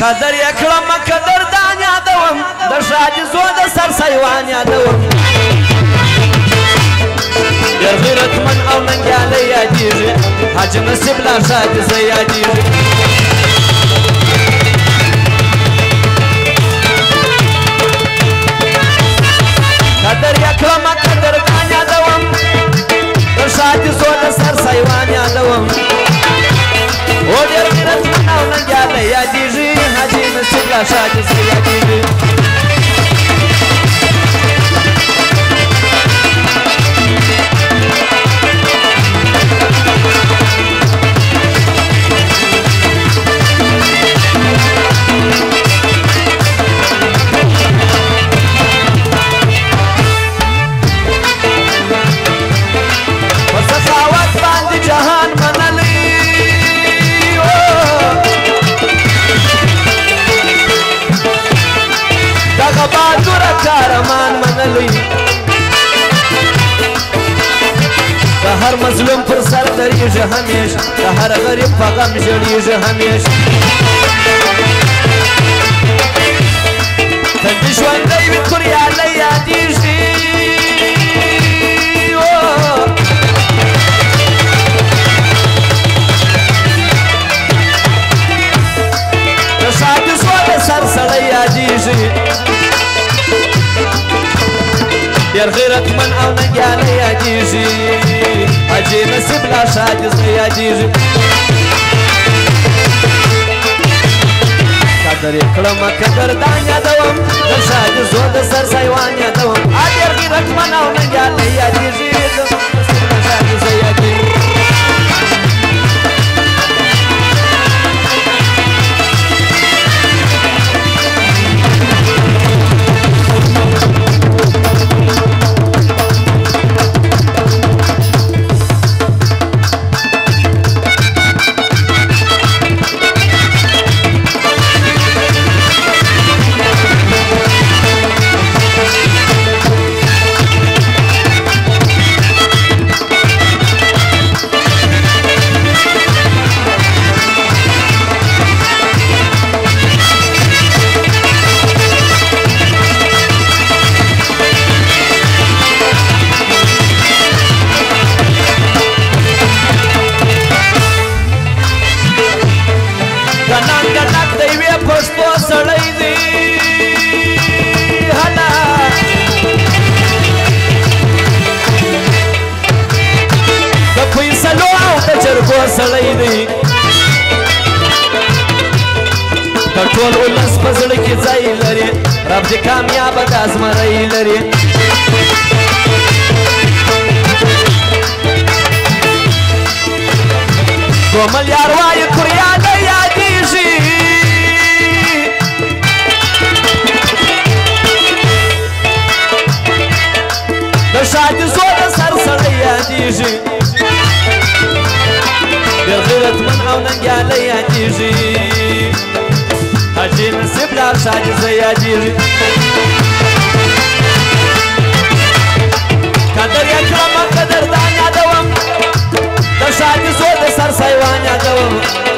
قدر يكرم قدر دان يادوم در شاج زود سر سيوان يادوم يا غيرت من او ننجالي يا جيجي حاج نسيب لا شاج زي يا جيجي قدر يكرم قدر دان يادوم در شاج زود سر سيوان يادوم ودير غيرت من او ننجالي يا جيجي حاج نسيب لا شاج زي يا جيجي هر مظلوم پر سر دریږي همیش د هر غریب په غم ژړیږي همیش تندي ژوندی وي خوریالی یادیږي د شاګي زوړ سر سړی یادیږي ډېر غیرتمن او ننګیالی یادیږي حاجي نصیب لا شاج زه یادیږي قدر یې کړم قدردان یادوم د شاج زو د سر سیوان یادوم ډېر غیرتمن او ننګیالی یادیږي نصیب لا شاج زه یادیږي سړی دی د ټول ولس په زړه کې ځای لري رب دې کامیابه د ازمرۍ لري کومل یار وایي خوریالی یادیږي د شاګي زوړ سر سړی یادیږي ډېر غیرتمن او ننګیالی یادیږي حاجي نصیب لا شاج زه یادیږي قدر یې کړم قدردان یادوم د شاګي زوړ د سر سیوان یادوم